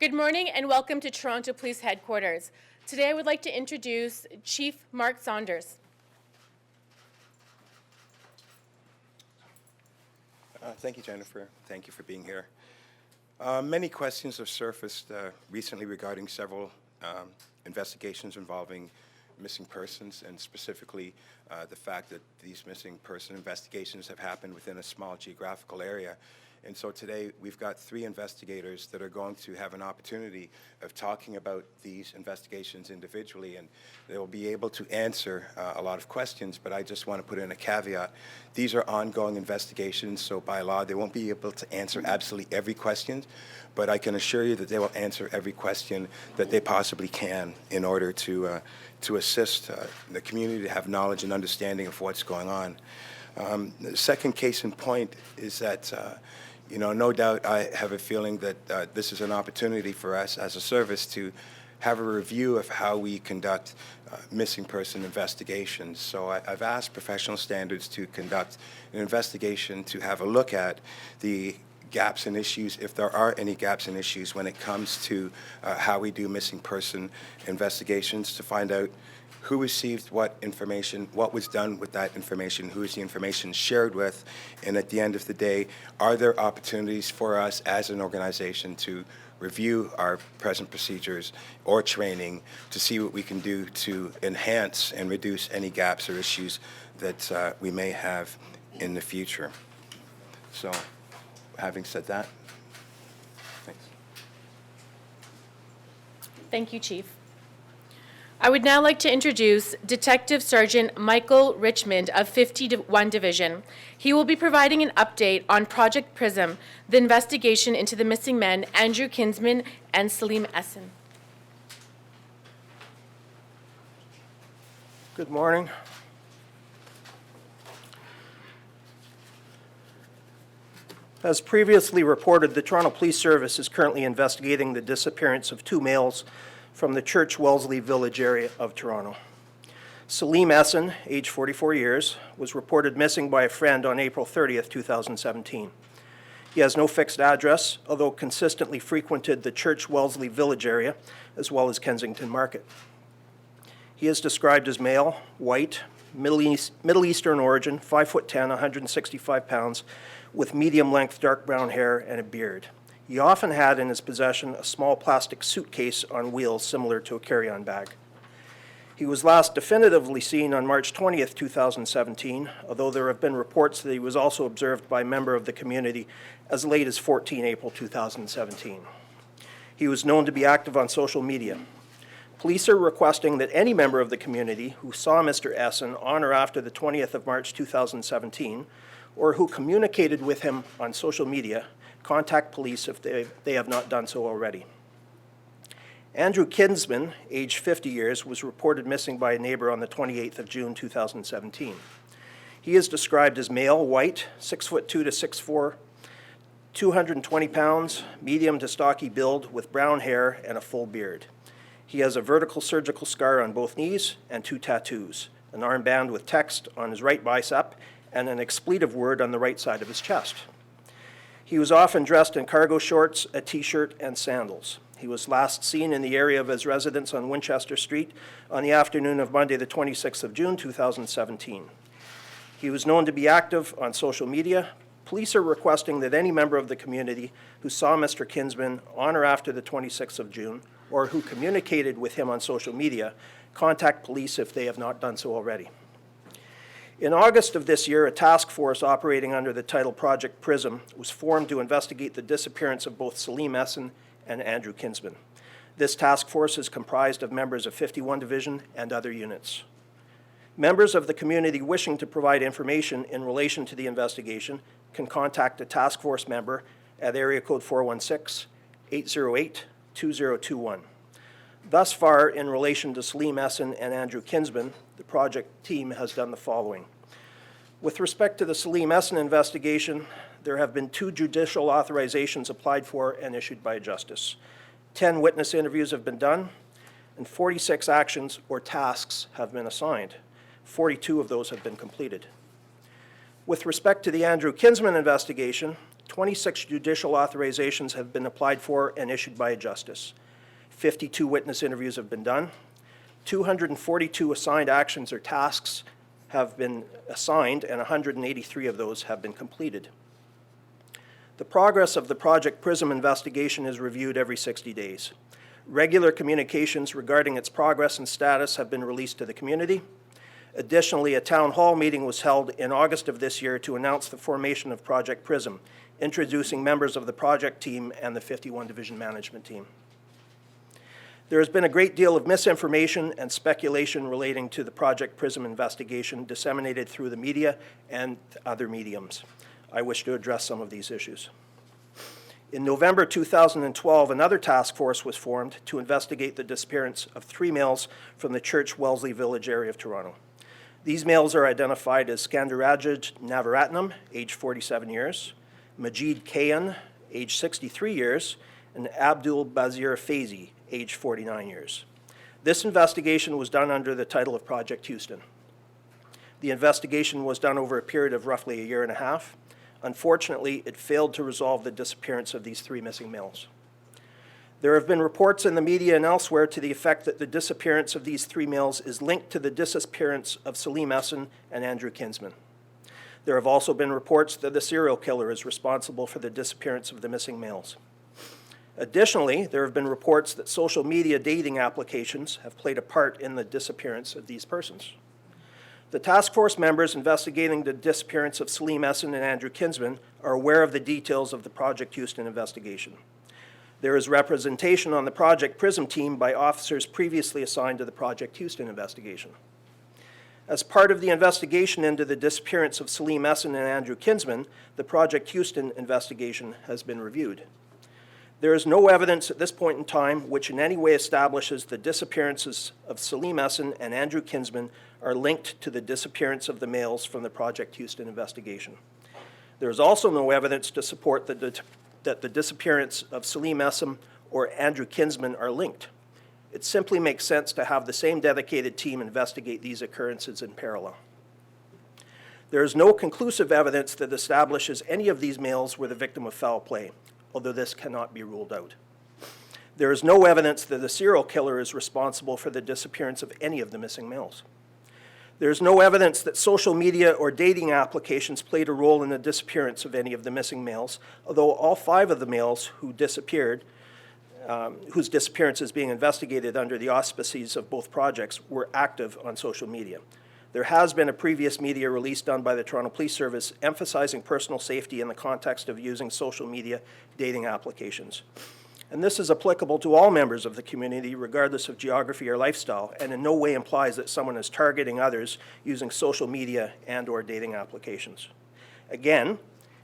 Good morning and welcome to Toronto Police Headquarters. Today I would like to introduce Chief Mark Saunders. Thank you, Jennifer. Thank you for being here. Many questions have surfaced recently regarding several investigations involving missing persons, and specifically the fact that these missing person investigations have happened within a small geographical area. And so today we've got 3 investigators that are going to have an opportunity of talking about these investigations individually, and they will be able to answer a lot of questions, but I just want to put in a caveat. These are ongoing investigations, so by law they won't be able to answer absolutely every question, but I can assure you that they will answer every question that they possibly can in order to assist the community to have knowledge and understanding of what's going on. The second case in point is that no doubt I have a feeling that this is an opportunity for us as a service to have a review of how we conduct missing person investigations. So I've asked Professional Standards to conduct an investigation to have a look at the gaps and issues, if there are any gaps and issues when it comes to how we do missing person investigations, to find out who received what information, what was done with that information, who is the information shared with, and at the end of the day, are there opportunities for us as an organization to review our present procedures or training to see what we can do to enhance and reduce any gaps or issues that we may have in the future. So, having said that, thanks. Thank you, Chief. I would now like to introduce Detective Sergeant Michael Richmond of 51 Division. He will be providing an update on Project Prism, the investigation into the missing men Andrew Kinsman and Selim Esen. Good morning. As previously reported, the Toronto Police Service is currently investigating the disappearance of 2 males from the Church Wellesley village area of Toronto. Selim Esen, age 44 years, was reported missing by a friend on April 30th, 2017. He has no fixed address, although consistently frequented the Church Wellesley village area, as well as Kensington Market. He is described as male, white, Middle Eastern origin, 5'10", 165 pounds, with medium-length dark brown hair and a beard. He often had in his possession a small plastic suitcase on wheels similar to a carry-on bag. He was last definitively seen on March 20th, 2017, although there have been reports that he was also observed by a member of the community as late as 14 April 2017. He was known to be active on social media. Police are requesting that any member of the community who saw Mr. Esen on or after the 20th of March 2017, or who communicated with him on social media, contact police if they have not done so already. Andrew Kinsman, age 50 years, was reported missing by a neighbor on the 28th of June 2017. He is described as male, white, 6'2" to 6'4", 220 pounds, medium to stocky build, with brown hair and a full beard. He has a vertical surgical scar on both knees and 2 tattoos, an armband with text on his right bicep and an expletive word on the right side of his chest. He was often dressed in cargo shorts, a t-shirt, and sandals. He was last seen in the area of his residence on Winchester Street on the afternoon of Monday, the 26th of June, 2017. He was known to be active on social media. Police are requesting that any member of the community who saw Mr. Kinsman on or after the 26th of June, or who communicated with him on social media, contact police if they have not done so already. In August of this year, a task force operating under the title Project Prism was formed to investigate the disappearance of both Selim Esen and Andrew Kinsman. This task force is comprised of members of 51 Division and other units. Members of the community wishing to provide information in relation to the investigation can contact a task force member at area code 416-808-2021. Thus far, in relation to Selim Esen and Andrew Kinsman, the project team has done the following. With respect to the Selim Esen investigation, there have been 2 judicial authorizations applied for and issued by a justice. 10 witness interviews have been done, and 46 actions or tasks have been assigned. 42 of those have been completed. With respect to the Andrew Kinsman investigation, 26 judicial authorizations have been applied for and issued by a justice. 52 witness interviews have been done. 242 assigned actions or tasks have been assigned, and 183 of those have been completed. The progress of the Project Prism investigation is reviewed every 60 days. Regular communications regarding its progress and status have been released to the community. Additionally, a town hall meeting was held in August of this year to announce the formation of Project Prism, introducing members of the project team and the 51 Division Management Team. There has been a great deal of misinformation and speculation relating to the Project Prism investigation disseminated through the media and other mediums. I wish to address some of these issues. In November 2012, another task force was formed to investigate the disappearance of 3 males from the Church Wellesley Village area of Toronto. These males are identified as Skandarajaj Navaratnam, age 47 years, Majid Kayan, age 63 years, and Abdul Bazir Faizi, age 49 years. This investigation was done under the title of Project Houston. The investigation was done over a period of roughly a year and a half. Unfortunately, it failed to resolve the disappearance of these 3 missing males. There have been reports in the media and elsewhere to the effect that the disappearance of these 3 males is linked to the disappearance of Selim Esen and Andrew Kinsman. There have also been reports that the serial killer is responsible for the disappearance of the missing males. Additionally, there have been reports that social media dating applications have played a part in the disappearance of these persons. The task force members investigating the disappearance of Selim Esen and Andrew Kinsman are aware of the details of the Project Houston investigation. There is representation on the Project Prism team by officers previously assigned to the Project Houston investigation. As part of the investigation into the disappearance of Selim Esen and Andrew Kinsman, the Project Houston investigation has been reviewed. There is no evidence at this point in time which in any way establishes the disappearances of Selim Esen and Andrew Kinsman are linked to the disappearance of the males from the Project Houston investigation. There is also no evidence to support that the disappearance of Selim Esen or Andrew Kinsman are linked. It simply makes sense to have the same dedicated team investigate these occurrences in parallel. There is no conclusive evidence that establishes any of these males were the victim of foul play, although this cannot be ruled out. There is no evidence that the serial killer is responsible for the disappearance of any of the missing males. There is no evidence that social media or dating applications played a role in the disappearance of any of the missing males, although all 5 of the males who disappeared, whose disappearance is being investigated under the auspices of both projects, were active on social media. There has been a previous media release done by the Toronto Police Service emphasizing personal safety in the context of using social media dating applications. And this is applicable to all members of the community, regardless of geography or lifestyle, and in no way implies that someone is targeting others using social media and/or dating applications. Again,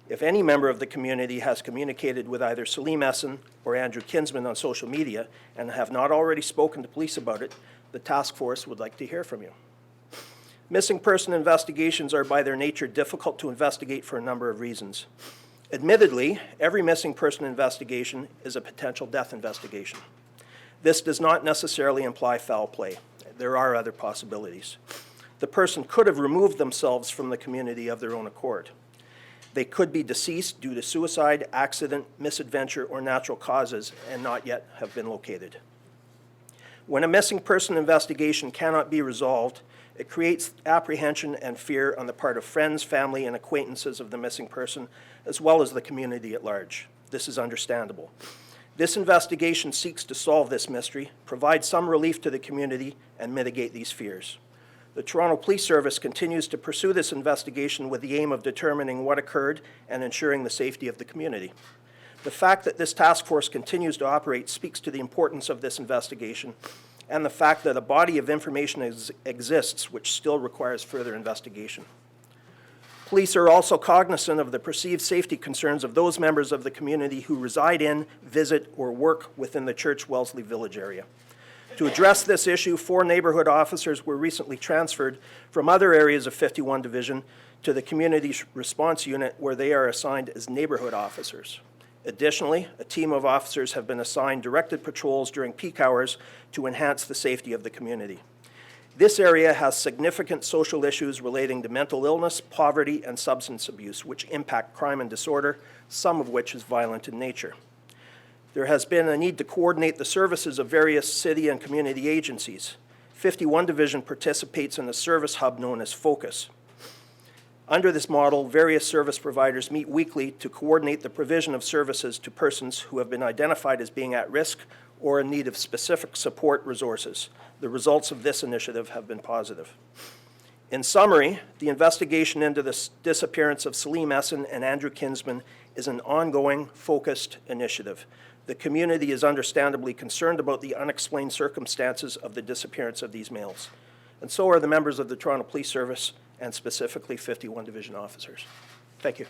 if any member of the community has communicated with either Selim Esen or Andrew Kinsman on social media and have not already spoken to police about it, the task force would like to hear from you. Missing person investigations are by their nature difficult to investigate for a number of reasons. Admittedly, every missing person investigation is a potential death investigation. This does not necessarily imply foul play. There are other possibilities. The person could have removed themselves from the community of their own accord. They could be deceased due to suicide, accident, misadventure, or natural causes and not yet have been located. When a missing person investigation cannot be resolved, it creates apprehension and fear on the part of friends, family, and acquaintances of the missing person, as well as the community at large. This is understandable. This investigation seeks to solve this mystery, provide some relief to the community, and mitigate these fears. The Toronto Police Service continues to pursue this investigation with the aim of determining what occurred and ensuring the safety of the community. The fact that this task force continues to operate speaks to the importance of this investigation and the fact that a body of information exists which still requires further investigation. Police are also cognizant of the perceived safety concerns of those members of the community who reside in, visit, or work within the Church Wellesley Village area. To address this issue, 4 neighborhood officers were recently transferred from other areas of 51 Division to the Community Response Unit, where they are assigned as neighborhood officers. Additionally, a team of officers have been assigned directed patrols during peak hours to enhance the safety of the community. This area has significant social issues relating to mental illness, poverty, and substance abuse, which impact crime and disorder, some of which is violent in nature. There has been a need to coordinate the services of various city and community agencies. 51 Division participates in a service hub known as Focus. Under this model, various service providers meet weekly to coordinate the provision of services to persons who have been identified as being at risk or in need of specific support resources. The results of this initiative have been positive. In summary, the investigation into the disappearance of Selim, Esen, and Andrew Kinsman is an ongoing, focused initiative. The community is understandably concerned about the unexplained circumstances of the disappearance of these males, and so are the members of the Toronto Police Service, and specifically 51 Division officers. Thank you.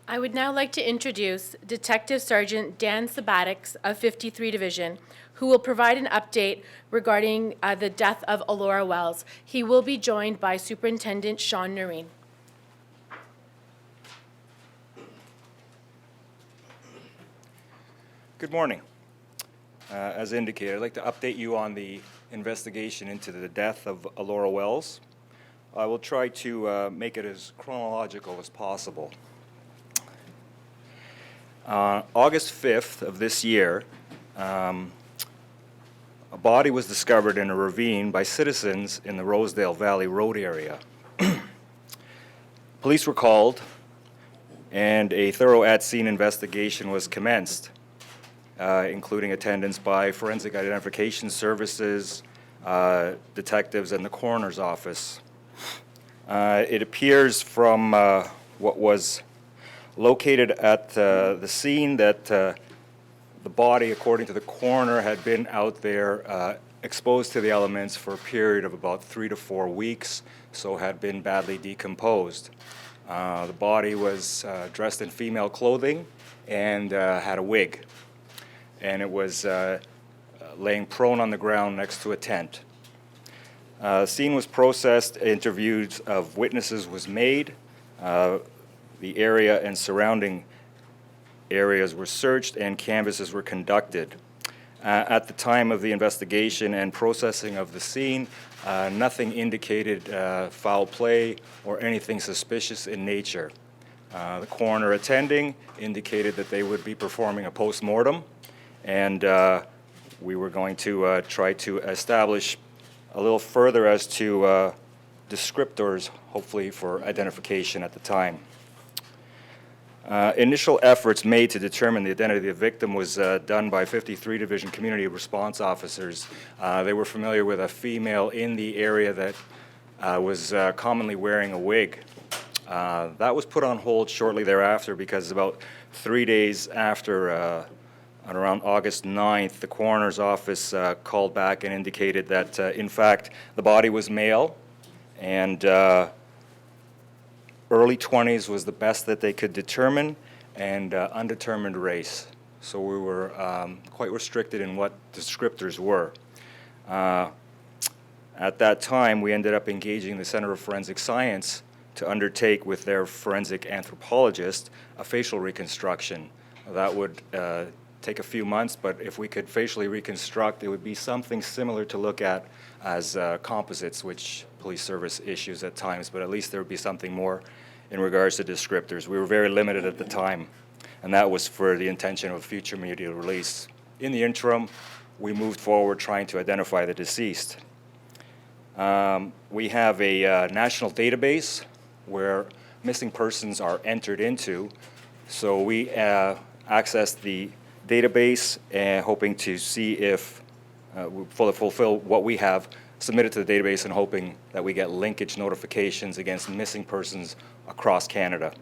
I would now like to introduce Detective Sergeant Dan Sabadics of 53 Division, who will provide an update regarding the death of Alloura Wells. He will be joined by Superintendent Sean Noreen. Good morning. As indicated, I'd like to update you on the investigation into the death of Alloura Wells. I will try to make it as chronological as possible. August 5th of this year, a body was discovered in a ravine by citizens in the Rosedale Valley Road area. Police were called, and a thorough at-scene investigation was commenced, including attendance by Forensic Identification Services, detectives, and the coroner's office. It appears from what was located at the scene that the body, according to the coroner, had been out there exposed to the elements for a period of about 3 to 4 weeks, so had been badly decomposed. The body was dressed in female clothing and had a wig, and it was laying prone on the ground next to a tent. The scene was processed, interviews of witnesses was made. The area and surrounding areas were searched and canvasses were conducted. At the time of the investigation and processing of the scene, nothing indicated foul play or anything suspicious in nature. The coroner attending indicated that they would be performing a post-mortem, and we were going to try to establish a little further as to descriptors, hopefully for identification at the time. Initial efforts made to determine the identity of the victim was done by 53 Division Community Response Officers. They were familiar with a female in the area that was commonly wearing a wig. That was put on hold shortly thereafter because about 3 days after, on around August 9th, the coroner's office called back and indicated that, in fact, the body was male, and early 20s was the best that they could determine, and undetermined race. So we were quite restricted in what descriptors were. At that time, we ended up engaging the Center of Forensic Science to undertake with their forensic anthropologist a facial reconstruction. That would take a few months, but if we could facially reconstruct, it would be something similar to look at as composites, which police service issues at times, but at least there would be something more in regards to descriptors. We were very limited at the time, and that was for the intention of future media release. In the interim, we moved forward trying to identify the deceased. We have a national database where missing persons are entered into, so we accessed the database hoping to see if we fulfill what we have submitted to the database and hoping that we get linkage notifications against missing persons across Canada.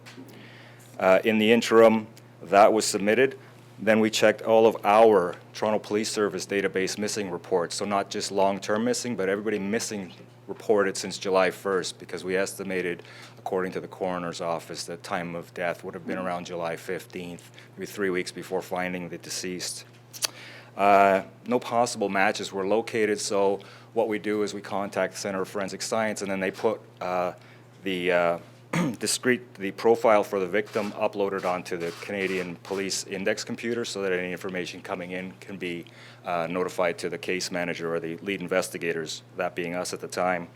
In the interim, that was submitted. Then we checked all of our Toronto Police Service database missing reports, so not just long-term missing, but everybody missing reported since July 1st, because we estimated, according to the coroner's office, the time of death would have been around July 15th, maybe 3 weeks before finding the deceased. No possible matches were located, so what we do is we contact the Center of Forensic Science, and then they put the the profile for the victim uploaded onto the Canadian Police Index computer so that any information coming in can be notified to the case manager or the lead investigators, that being us at the time.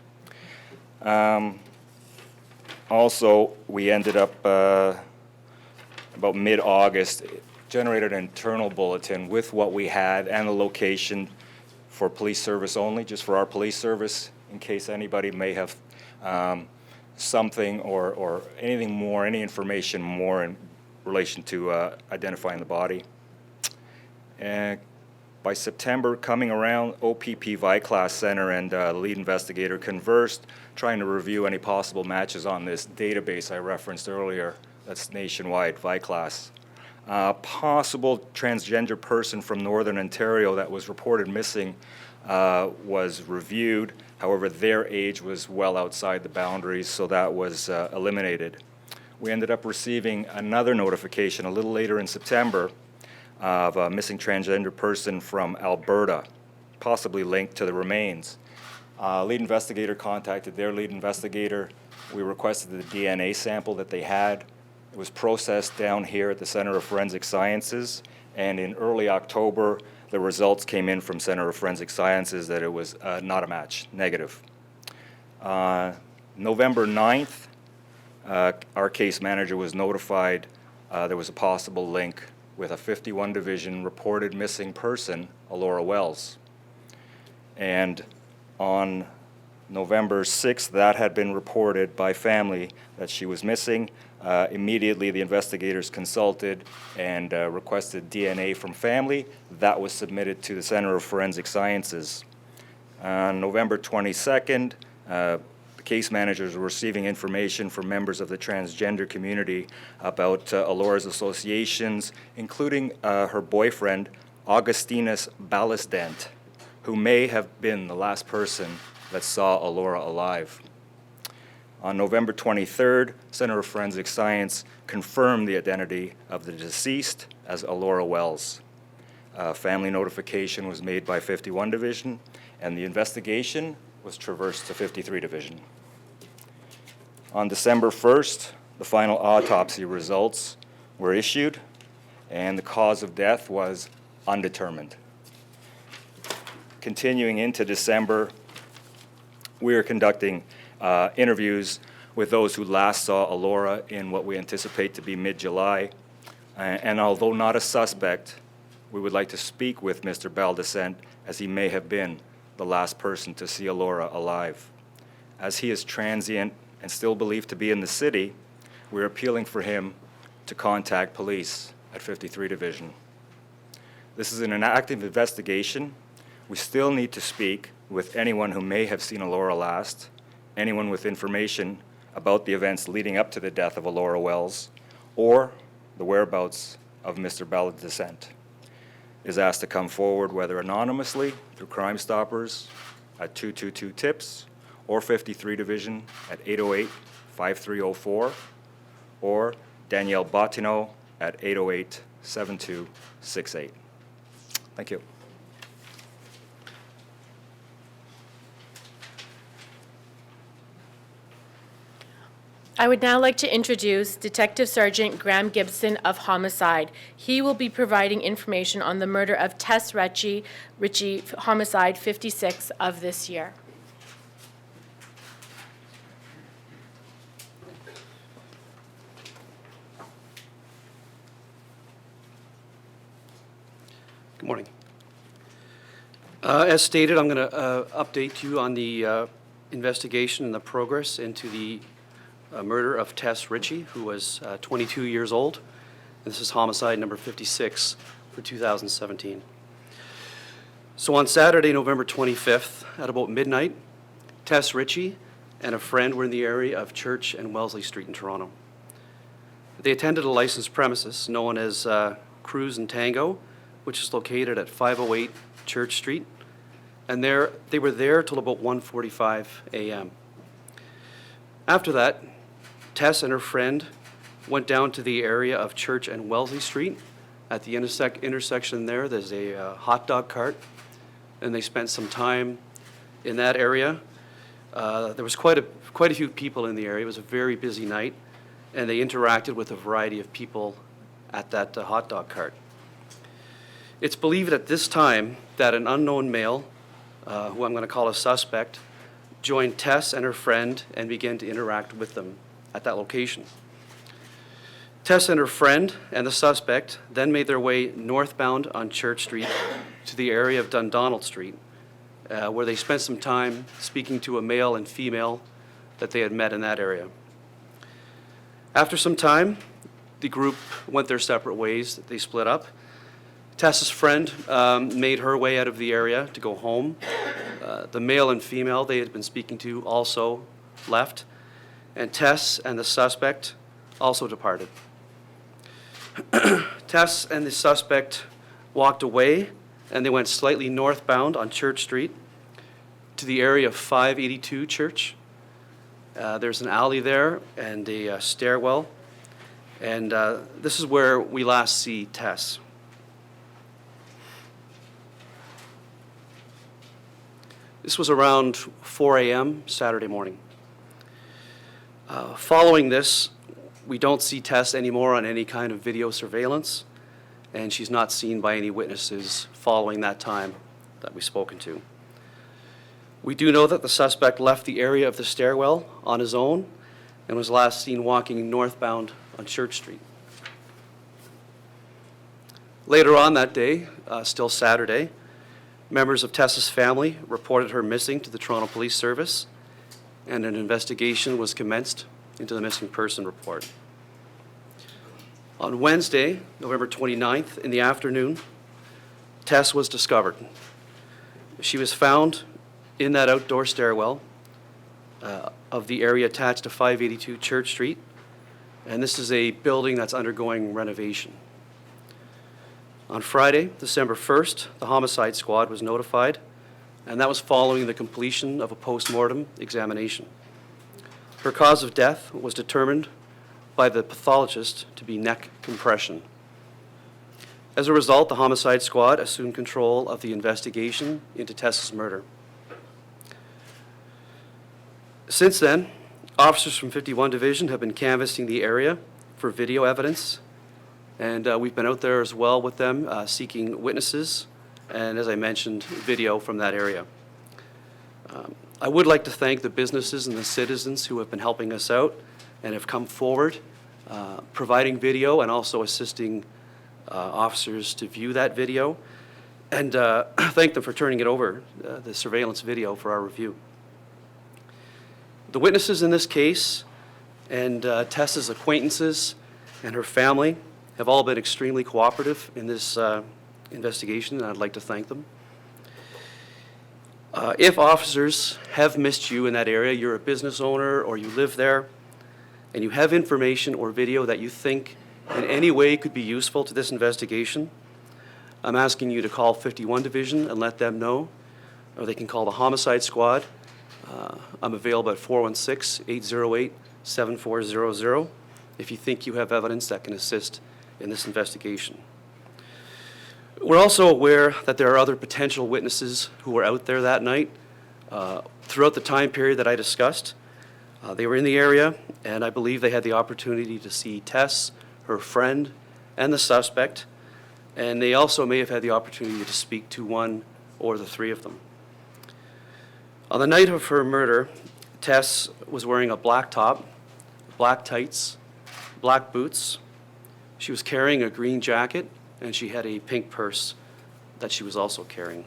Also, we ended up about mid-August, generated an internal bulletin with what we had and the location for police service only, just for our police service, in case anybody may have something or anything more, any information more in relation to identifying the body. And by September, coming around, OPP Vi-Class Center and lead investigator conversed, trying to review any possible matches on this database I referenced earlier, that's nationwide, Vi-Class. Possible transgender person from Northern Ontario that was reported missing was reviewed. However, their age was well outside the boundaries, so that was eliminated. We ended up receiving another notification a little later in September of a missing transgender person from Alberta, possibly linked to the remains. Lead investigator contacted their lead investigator. We requested the DNA sample that they had. It was processed down here at the Center of Forensic Sciences, and in early October, the results came in from Center of Forensic Sciences that it was not a match, negative. November 9th, our case manager was notified there was a possible link with a 51 Division reported missing person, Alloura Wells. And on November 6th, that had been reported by family that she was missing. Immediately, the investigators consulted and requested DNA from family. That was submitted to the Center of Forensic Sciences. On November 22nd, the case managers were receiving information from members of the transgender community about Alloura's associations, including her boyfriend, Augustinus Ballasdent, who may have been the last person that saw Alloura alive. On November 23rd, Center of Forensic Science confirmed the identity of the deceased as Alloura Wells. Family notification was made by 51 Division, and the investigation was traversed to 53 Division. On December 1st, the final autopsy results were issued, and the cause of death was undetermined. Continuing into December, we are conducting interviews with those who last saw Alloura in what we anticipate to be mid-July. And although not a suspect, we would like to speak with Mr. Ballasdent, as he may have been the last person to see Alloura alive. As he is transient and still believed to be in the city, we're appealing for him to contact police at 53 Division. This is an active investigation. We still need to speak with anyone who may have seen Alloura last, anyone with information about the events leading up to the death of Alloura Wells, or the whereabouts of Mr. Ballasdent, is asked to come forward, whether anonymously through Crime Stoppers at 222-TIPS or 53 Division at 808-5304, or Danielle Bottineau at 808-7268. Thank you. I would now like to introduce Detective Sergeant Graham Gibson of Homicide. He will be providing information on the murder of Tess Richey, Homicide 56 of this year. Good morning. As stated, I'm going to update you on the investigation and the progress into the murder of Tess Richey, who was 22 years old. And this is homicide number 56 for 2017. So on Saturday, November 25th, at about midnight, Tess Richey and a friend were in the area of Church and Wellesley Street in Toronto. They attended a licensed premises known as Cruise and Tango, which is located at 508 Church Street. And they were there till about 1:45 a.m. After that, Tess and her friend went down to the area of Church and Wellesley Street. At the intersection there's a hot dog cart, and they spent some time in that area. There was quite a few people in the area. It was a very busy night, and they interacted with a variety of people at that hot dog cart. It's believed at this time that an unknown male, who I'm going to call a suspect, joined Tess and her friend and began to interact with them at that location. Tess and her friend and the suspect then made their way northbound on Church Street to the area of Dundonald Street, where they spent some time speaking to a male and female that they had met in that area. After some time, the group went their separate ways. They split up. Tess's friend made her way out of the area to go home. The male and female they had been speaking to also left, and Tess and the suspect also departed. Tess and the suspect walked away, and they went slightly northbound on Church Street to the area of 582 Church. There's an alley there and a stairwell, and this is where we last see Tess. This was around 4 a.m. Saturday morning. Following this, we don't see Tess anymore on any kind of video surveillance, and she's not seen by any witnesses following that time that we've spoken to. We do know that the suspect left the area of the stairwell on his own and was last seen walking northbound on Church Street. Later on that day, still Saturday, members of Tessa's family reported her missing to the Toronto Police Service, and an investigation was commenced into the missing person report. On Wednesday, November 29th, in the afternoon, Tess was discovered. She was found in that outdoor stairwell of the area attached to 582 Church Street, and this is a building that's undergoing renovation. On Friday, December 1st, the Homicide Squad was notified, and that was following the completion of a post-mortem examination. Her cause of death was determined by the pathologist to be neck compression. As a result, the Homicide Squad assumed control of the investigation into Tessa's murder. Since then, officers from 51 Division have been canvassing the area for video evidence, and we've been out there as well with them seeking witnesses and, as I mentioned, video from that area. I would like to thank the businesses and the citizens who have been helping us out and have come forward, providing video and also assisting officers to view that video, and thank them for turning it over, the surveillance video, for our review. The witnesses in this case and Tessa's acquaintances and her family have all been extremely cooperative in this investigation, and I'd like to thank them. If officers have missed you in that area, you're a business owner or you live there, and you have information or video that you think in any way could be useful to this investigation, I'm asking you to call 51 Division and let them know, or they can call the Homicide Squad. I'm available at 416-808-7400 if you think you have evidence that can assist in this investigation. We're also aware that there are other potential witnesses who were out there that night. Throughout the time period that I discussed, they were in the area, and I believe they had the opportunity to see Tess, her friend, and the suspect, and they also may have had the opportunity to speak to one or the three of them. On the night of her murder, Tess was wearing a black top, black tights, black boots. She was carrying a green jacket, and she had a pink purse that she was also carrying.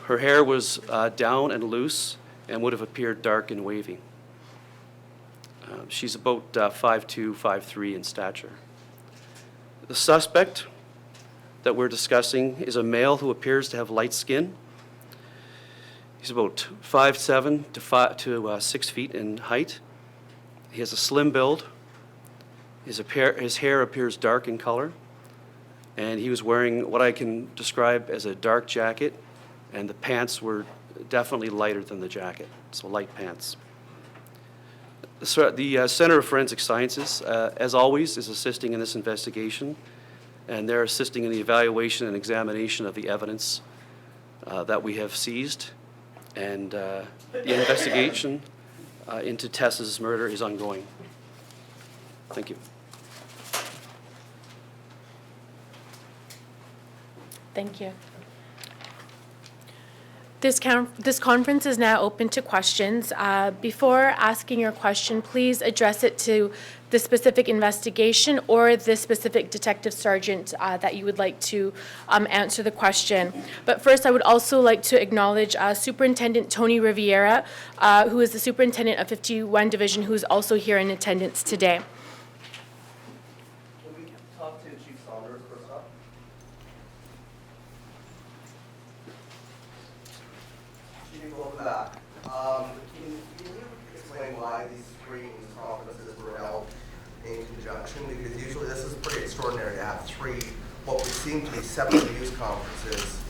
Her hair was down and loose and would have appeared dark and wavy. She's about 5'2", 5'3" in stature. The suspect that we're discussing is a male who appears to have light skin. He's about 5'7" to 6 feet in height. He has a slim build. His hair appears dark in color, and he was wearing what I can describe as a dark jacket, and the pants were definitely lighter than the jacket, so light pants. The Center of Forensic Sciences, as always, is assisting in this investigation, and they're assisting in the evaluation and examination of the evidence that we have seized. And the investigation into Tessa's murder is ongoing. Thank you. Thank you. This conference is now open to questions. Before asking your question, please address it to the specific investigation or the specific detective sergeant that you would like to answer the question. But first, I would also like to acknowledge Superintendent Tony Riviera, who is the superintendent of 51 Division, who is also here in attendance today. Can we talk to Chief Saunders first off? Chief, welcome back. Can you explain why these three news conferences were held in conjunction? Because usually this is pretty extraordinary to have three, what would seem to be separate news conferences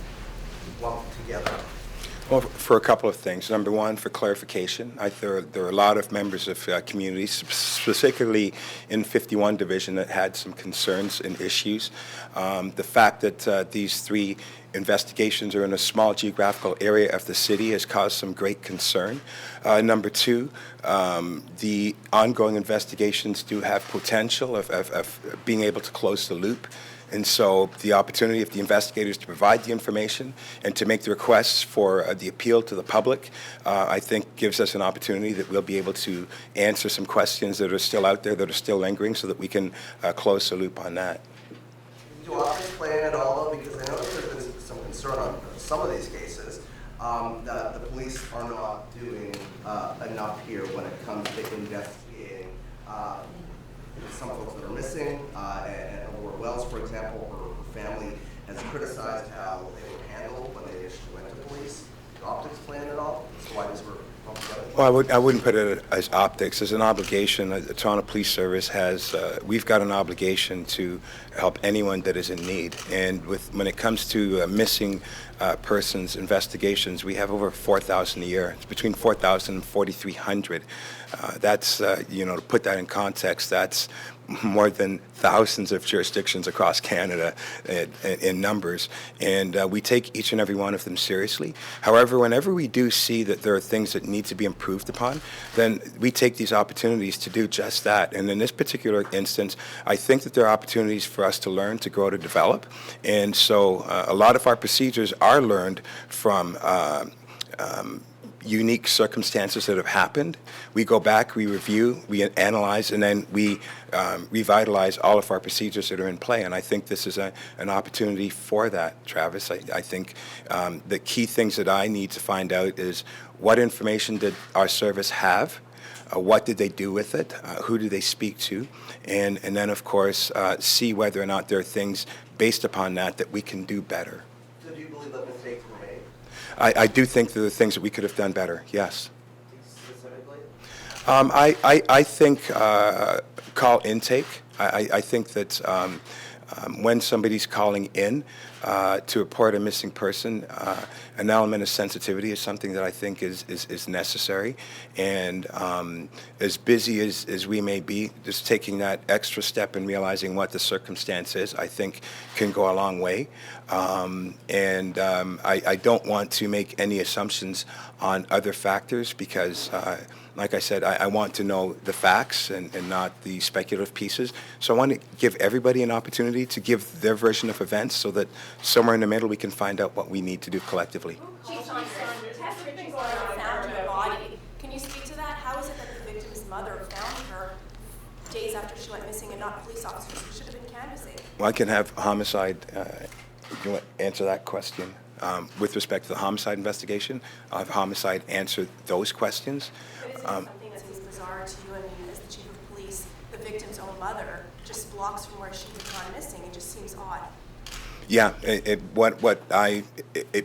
lumped together. Well, for a couple of things. Number one, for clarification, there are a lot of members of communities, specifically in 51 Division, that had some concerns and issues. The fact that these three investigations are in a small geographical area of the city has caused some great concern. Number two, the ongoing investigations do have potential of being able to close the loop. And so the opportunity of the investigators to provide the information and to make the requests for the appeal to the public, I think gives us an opportunity that we'll be able to answer some questions that are still out there, that are still lingering, so that we can close the loop on that. Do you want to explain at all, though, because I know there's been some concern on some of these cases, that the police are not doing enough here when it comes to investigating some folks that are missing, and Alloura Wells, for example, her family has criticized how they were handled when they initially went to police. Do you want to explain it all? So why these were lumped together? Well, I wouldn't put it as optics. As an obligation, the Toronto Police Service has, we've got an obligation to help anyone that is in need. And when it comes to missing persons investigations, we have over 4,000 a year. It's between 4,000 and 4,300. That's, to put that in context, that's more than thousands of jurisdictions across Canada in numbers, and we take each and every one of them seriously. However, whenever we do see that there are things that need to be improved upon, then we take these opportunities to do just that. And in this particular instance, I think that there are opportunities for us to learn, to grow, to develop. And so a lot of our procedures are learned from unique circumstances that have happened. We go back, we review, we analyze, and then we revitalize all of our procedures that are in play. And I think this is an opportunity for that, Travis. I think the key things that I need to find out is what information did our service have? What did they do with it? Who do they speak to? And then, of course, see whether or not there are things based upon that we can do better. So do you believe that mistakes were made? I do think there are things that we could have done better, yes. Specifically? I think call intake. I think that when somebody's calling in to report a missing person, an element of sensitivity is something that I think is necessary. And as busy as we may be, just taking that extra step and realizing what the circumstance is, I think can go a long way. I don't want to make any assumptions on other factors because like I said, I want to know the facts and not the speculative pieces. So I want to give everybody an opportunity to give their version of events so that somewhere in the middle we can find out what we need to do collectively. Chief Saunders, Tess Richey found her body. Can you speak to that? How is it that the victim's mother found her days after she went missing and not police officers who should have been canvassing? Well, I can have Homicide, you want to answer that question? With respect to the homicide investigation, I'll have Homicide answer those questions. But isn't it something that seems bizarre to you? I mean, as the chief of police, the victim's own mother, just blocks from where she had gone missing. It just seems odd. Yeah, it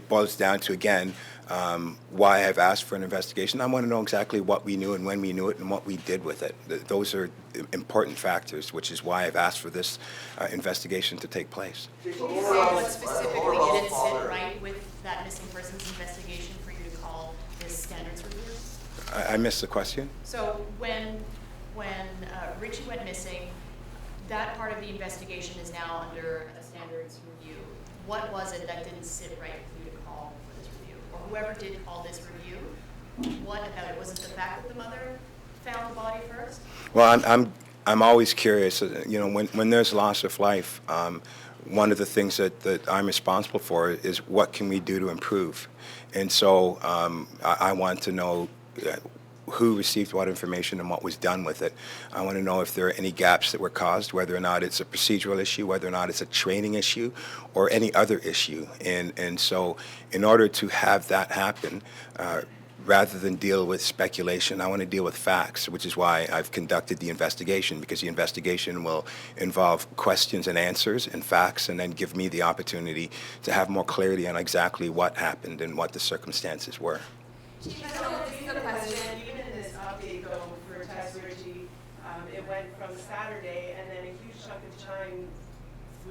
boils down to, again, why I've asked for an investigation. I want to know exactly what we knew and when we knew it and what we did with it. Those are important factors, which is why I've asked for this investigation to take place. Can you say what specifically didn't sit right with that missing persons investigation for you to call this standards review? I missed the question. So when Ritchie went missing, that part of the investigation is now under a standards review. What was it that didn't sit right with you to call for this review? Or whoever did call this review, what about it? Was it the fact that the mother found the body first? Well, I'm always curious. You know, when there's loss of life, one of the things that I'm responsible for is what can we do to improve, and so I want to know who received what information and what was done with it. I want to know if there are any gaps that were caused, whether or not it's a procedural issue, whether or not it's a training issue, or any other issue. And so in order to have that happen, rather than deal with speculation, I want to deal with facts, which is why I've conducted the investigation, because the investigation will involve questions and answers and facts, and then give me the opportunity to have more clarity on exactly what happened and what the circumstances were. Chief, I don't know if this is a question. Even in this update, though, for Tess Richey, it went from Saturday, and then a huge chunk of time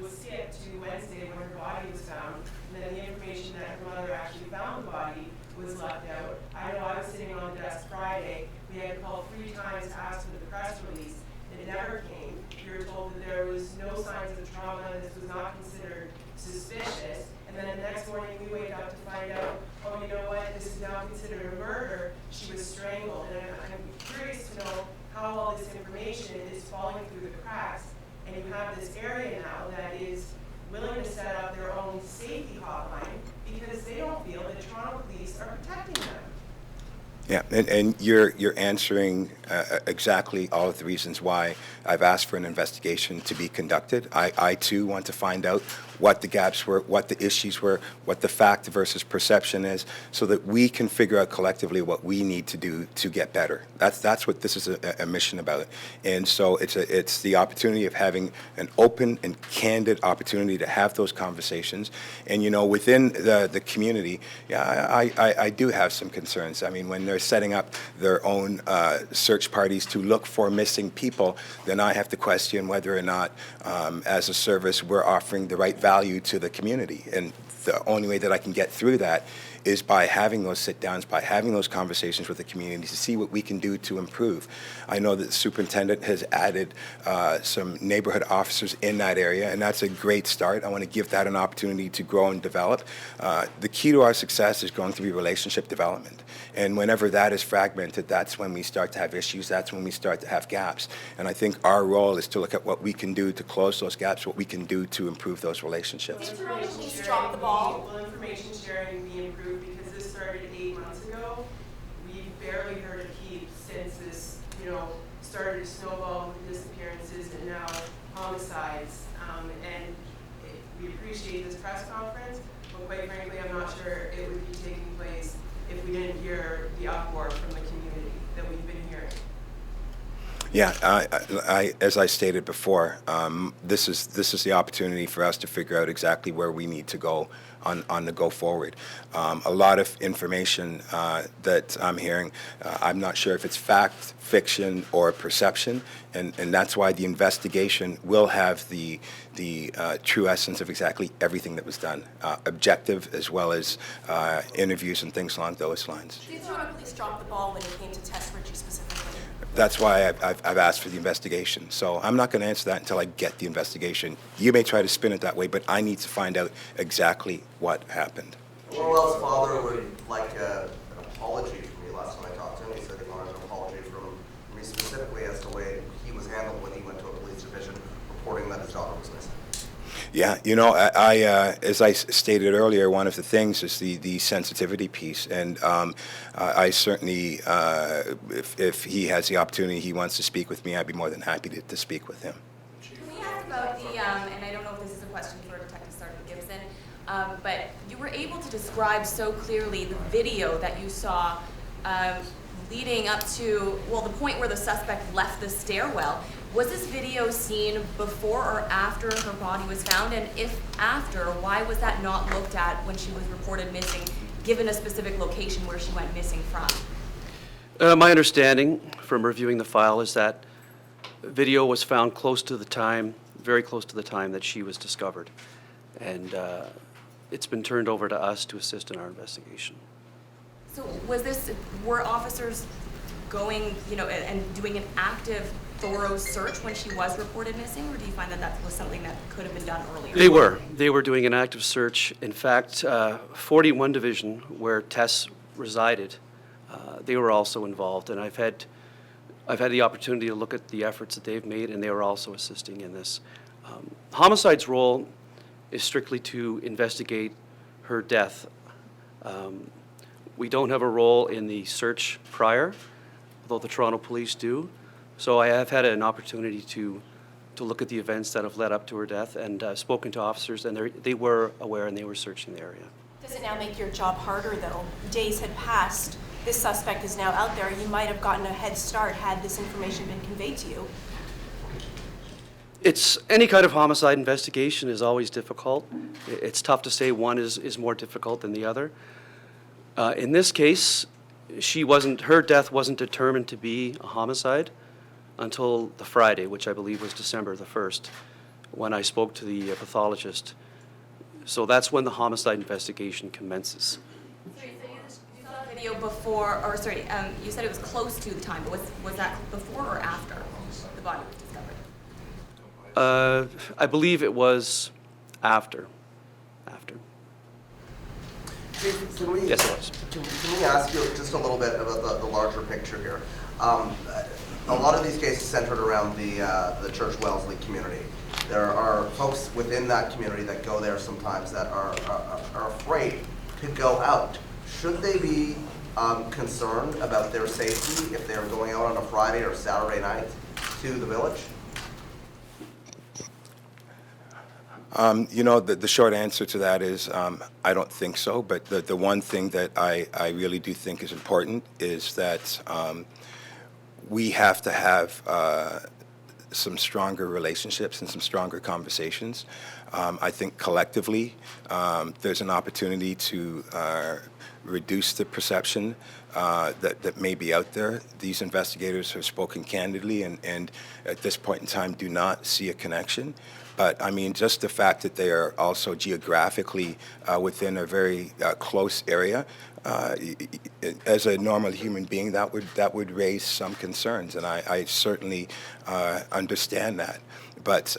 was skipped to Wednesday when her body was found. And then the information that her mother actually found the body was left out. I know I was sitting on the desk Friday. We had called 3 times to ask for the press release, and it never came. We were told that there was no signs of trauma, this was not considered suspicious. And then the next morning we wake up to find out, oh, you know what, this is now considered a murder. She was strangled. And I'm curious to know how all this information is falling through the cracks. And you have this area now that is willing to set up their own safety hotline because they don't feel that Toronto police are protecting them. Yeah, and you're answering exactly all of the reasons why I've asked for an investigation to be conducted. I too want to find out what the gaps were, what the issues were, what the fact versus perception is, so that we can figure out collectively what we need to do to get better. That's what this is a mission about. And so it's the opportunity of having an open and candid opportunity to have those conversations. And you know, within the community, yeah, I do have some concerns. I mean, when they're setting up their own search parties to look for missing people, then I have to question whether or not, as a service, we're offering the right value to the community. And the only way that I can get through that is by having those sit-downs, by having those conversations with the community to see what we can do to improve. I know that the superintendent has added some neighborhood officers in that area, and that's a great start. I want to give that an opportunity to grow and develop. The key to our success is going to be relationship development. And whenever that is fragmented, that's when we start to have issues, that's when we start to have gaps. And I think our role is to look at what we can do to close those gaps, what we can do to improve those relationships. Did Toronto police drop the ball? Will information sharing be improved? Because this started 8 months ago. We've barely heard a peep since this, started to snowball with disappearances and now homicides. And we appreciate this press conference, but quite frankly, I'm not sure it would be taking place if we didn't hear the uproar from the community that we've been hearing. Yeah, as I stated before, this is the opportunity for us to figure out exactly where we need to go on the go forward. A lot of information that I'm hearing, I'm not sure if it's fact, fiction, or perception, and that's why the investigation will have the true essence of exactly everything that was done, objective as well as interviews and things along those lines. Did Toronto police drop the ball when it came to Tess Richey specifically? That's why I've asked for the investigation. So I'm not going to answer that until I get the investigation. You may try to spin it that way, but I need to find out exactly what happened. Alloura Wells' father would like an apology from me. Last time I talked to him, he said he wanted an apology from me specifically as to the way he was handled when he went to a police division reporting that his daughter was missing. Yeah, I as I stated earlier, one of the things is the sensitivity piece, and I certainly, if he has the opportunity, he wants to speak with me, I'd be more than happy to speak with him. Can we ask about the, and I don't know if this is a question for Detective Sergeant Gibson, but you were able to describe so clearly the video that you saw leading up to, well, the point where the suspect left the stairwell. Was this video seen before or after her body was found? And if after, why was that not looked at when she was reported missing, given a specific location where she went missing from? My understanding from reviewing the file is that video was found close to the time, very close to the time that she was discovered. And it's been turned over to us to assist in our investigation. So were officers going, and doing an active thorough search when she was reported missing, or do you find that that was something that could have been done earlier? They were doing an active search. In fact, 41 Division, where Tess resided, they were also involved, and I've had the opportunity to look at the efforts that they've made, and they were also assisting in this. Homicide's role is strictly to investigate her death. We don't have a role in the search prior, although the Toronto Police do. So I have had an opportunity to look at the events that have led up to her death, and spoken to officers, and they were aware and they were searching the area. Does it now make your job harder, though? Days had passed. This suspect is now out there. You might have gotten a head start had this information been conveyed to you. It's any kind of homicide investigation is always difficult. It's tough to say one is more difficult than the other. In this case, her death wasn't determined to be a homicide until the Friday, which I believe was December the 1st, when I spoke to the pathologist. So that's when the homicide investigation commences. Sorry, so you saw the video before, or sorry, you said it was close to the time, but was that before or after the body was discovered? I believe it was after. Can we, Yes, it was. Can we ask you just a little bit about the larger picture here? A lot of these cases centered around the Church Wellesley community. There are folks within that community that go there sometimes that are afraid to go out. Should they be concerned about their safety if they're going out on a Friday or Saturday night to the village? You know, the short answer to that is I don't think so, but the one thing that I really do think is important is that we have to have some stronger relationships and some stronger conversations. I think collectively there's an opportunity to reduce the perception that may be out there. These investigators have spoken candidly and at this point in time do not see a connection. But I mean, just the fact that they are also geographically within a very close area, as a normal human being, that would raise some concerns, and I certainly understand that. But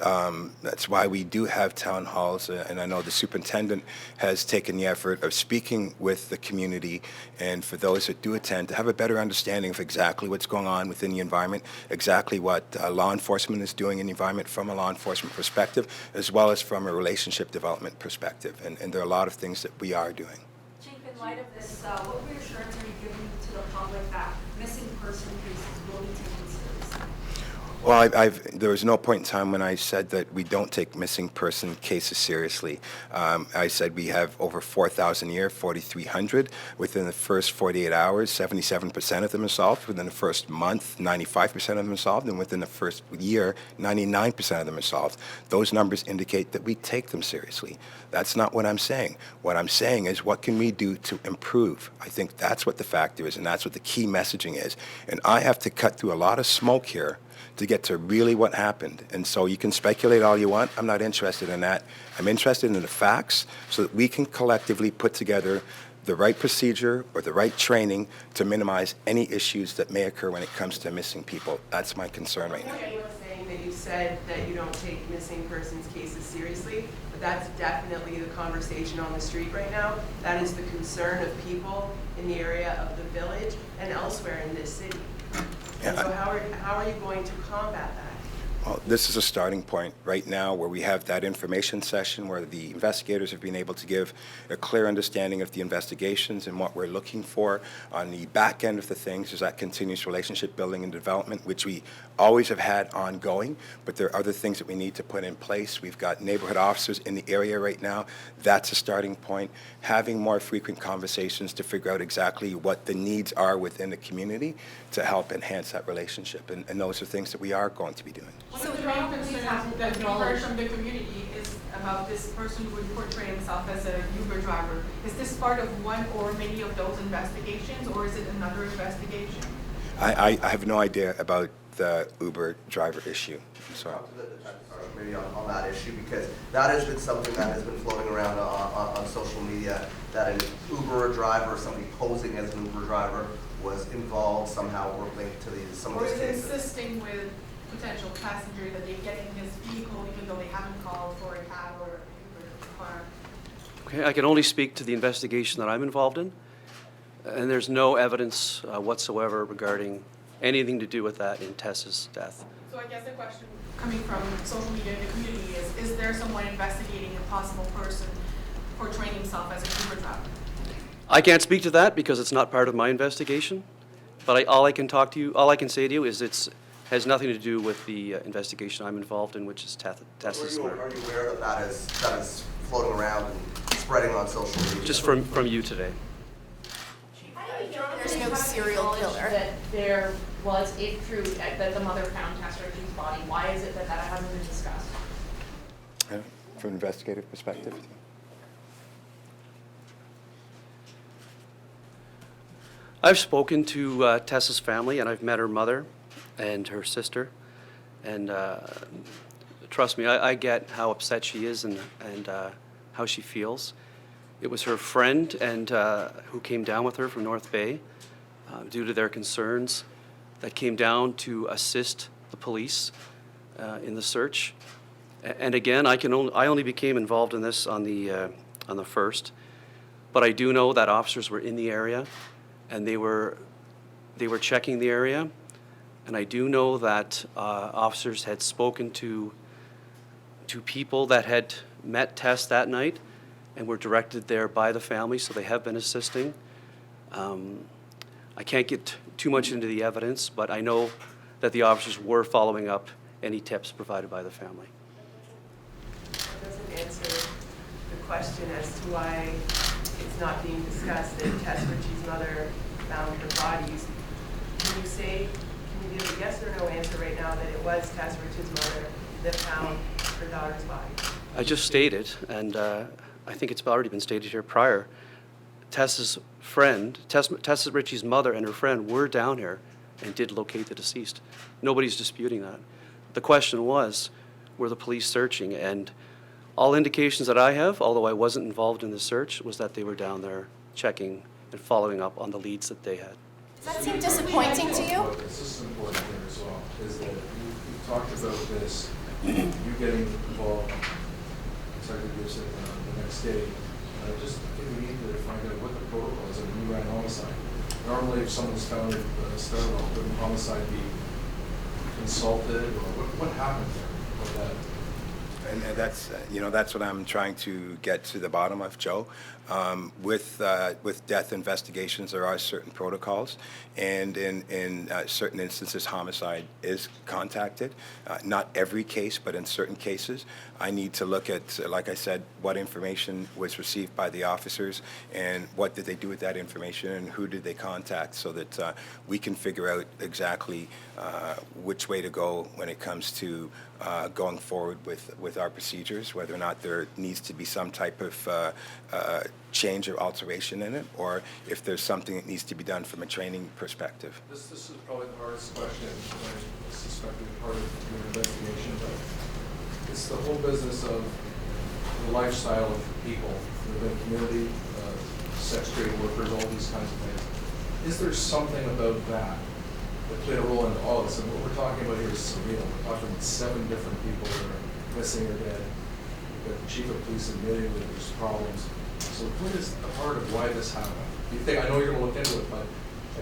that's why we do have town halls, and I know the superintendent has taken the effort of speaking with the community, and for those that do attend, to have a better understanding of exactly what's going on within the environment, exactly what law enforcement is doing in the environment from a law enforcement perspective, as well as from a relationship development perspective. And there are a lot of things that we are doing. Chief, in light of this, what reassurance are you giving to the public that missing person cases will be taken seriously? Well, there was no point in time when I said that we don't take missing person cases seriously. I said we have over 4,000 a year, 4,300. Within the first 48 hours, 77% of them are solved. Within the first month, 95% of them are solved. And within the first year, 99% of them are solved. Those numbers indicate that we take them seriously. That's not what I'm saying. What I'm saying is, what can we do to improve? I think that's what the factor is, and that's what the key messaging is. And I have to cut through a lot of smoke here to get to really what happened. And so you can speculate all you want. I'm not interested in that. I'm interested in the facts so that we can collectively put together the right procedure or the right training to minimize any issues that may occur when it comes to missing people. That's my concern right now. You were saying that you said that you don't take missing persons cases seriously, but that's definitely the conversation on the street right now. That is the concern of people in the area of the village and elsewhere in this city. And so how are you going to combat that? Well, this is a starting point right now where we have that information session where the investigators have been able to give a clear understanding of the investigations and what we're looking for. On the back end of the things is that continuous relationship building and development, which we always have had ongoing, but there are other things that we need to put in place. We've got neighborhood officers in the area right now. That's a starting point. Having more frequent conversations to figure out exactly what the needs are within the community to help enhance that relationship. And those are things that we are going to be doing. One of the main concerns that we heard from the community is about this person who would portray himself as a Uber driver. Is this part of one or many of those investigations, or is it another investigation? I have no idea about the Uber driver issue. Sorry. Maybe on that issue, because that has been something that has been floating around on social media, that an Uber driver, somebody posing as an Uber driver, was involved somehow or linked to some of these cases. Or is insisting with potential passenger that they get in his vehicle even though they haven't called for a cab or a car? Okay, I can only speak to the investigation that I'm involved in, and there's no evidence whatsoever regarding anything to do with that in Tessa's death. So I guess the question coming from social media in the community is there someone investigating a possible person portraying himself as a Uber driver? I can't speak to that because it's not part of my investigation, but all I can say to you is it has nothing to do with the investigation I'm involved in, which is Tessa's murder. Are you aware that that is floating around and spreading on social media? Just from you today. There's no serial killer. That there was, if true, that the mother found Tess Richey's body. Why is it that that hasn't been discussed? From an investigative perspective. I've spoken to Tessa's family, and I've met her mother and her sister, and trust me, I get how upset she is and how she feels. It was her friend and who came down with her from North Bay due to their concerns that came down to assist the police in the search. And again, I only became involved in this on the 1st, but I do know that officers were in the area and they were checking the area, and I do know that officers had spoken to people that had met Tess that night and were directed there by the family, so they have been assisting. I can't get too much into the evidence, but I know that the officers were following up any tips provided by the family. That doesn't answer the question as to why it's not being discussed that Tess Richey's mother found her bodies. Can you give a yes or no answer right now that it was Tess Richey's mother that found her daughter's body? I just stated, and I think it's already been stated here prior, Tessa Richey's mother and her friend were down here and did locate the deceased. Nobody's disputing that. The question was, were the police searching? And all indications that I have, although I wasn't involved in the search, was that they were down there checking and following up on the leads that they had. Does that seem disappointing to you? This is important here as well, is that you talked about this, you getting involved, Sergeant Gibson, the next day. I just think we need to find out what the protocol is when you ran homicide. Normally, if someone's found at a stairwell, wouldn't homicide be consulted, or what happened there with that? And that's what I'm trying to get to the bottom of, Joe. With death investigations, there are certain protocols, and in certain instances, homicide is contacted. Not every case, but in certain cases, I need to look at, like I said, what information was received by the officers, and what did they do with that information, and who did they contact, so that we can figure out exactly which way to go when it comes to going forward with our procedures, whether or not there needs to be some type of change or alteration in it, or if there's something that needs to be done from a training perspective. This is probably the hardest question, I suspect it's part of your investigation, but it's the whole business of the lifestyle of people within the community, sex trade workers, all these kinds of things. Is there something about that played a role in all this? And what we're talking about here is surreal. We're talking about 7 different people that are missing or dead. We've got the chief of police admitting that there's problems. So what is the heart of why this happened? You think, I know you're going to look into it, but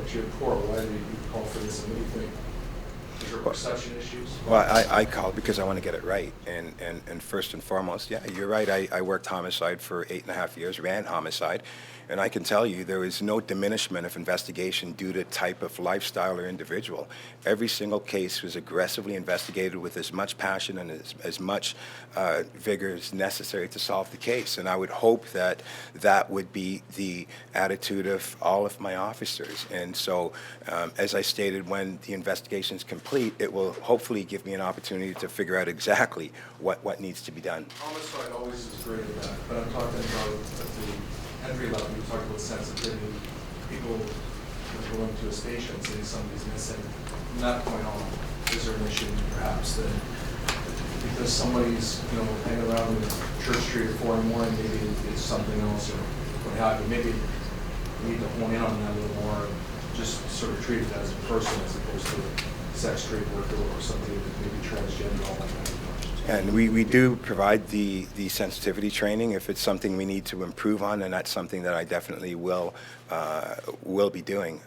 at your core, why did you call for this, and what do you think? Is there perception issues? Well, I called because I want to get it right, and first and foremost, yeah, you're right. I worked homicide for 8.5 years, ran homicide, and I can tell you there is no diminishment of investigation due to type of lifestyle or individual. Every single case was aggressively investigated with as much passion and as much vigor as necessary to solve the case, and I would hope that that would be the attitude of all of my officers. And so, as I stated, when the investigation is complete, it will hopefully give me an opportunity to figure out exactly what needs to be done. Homicide always is great at that, but I'm talking about at the entry level. You talked about sensitivity. People going to a station saying somebody's missing. From that point on, is there an issue perhaps that because somebody's hanging around in Church Street at 4 in the morning, maybe it's something else or what have you? Maybe we need to hone in on that a little more, and just sort of treat it as a person as opposed to sex trade worker or somebody that may be transgender, all that kind of questions. And we do provide the sensitivity training if it's something we need to improve on, and that's something that I definitely will be doing.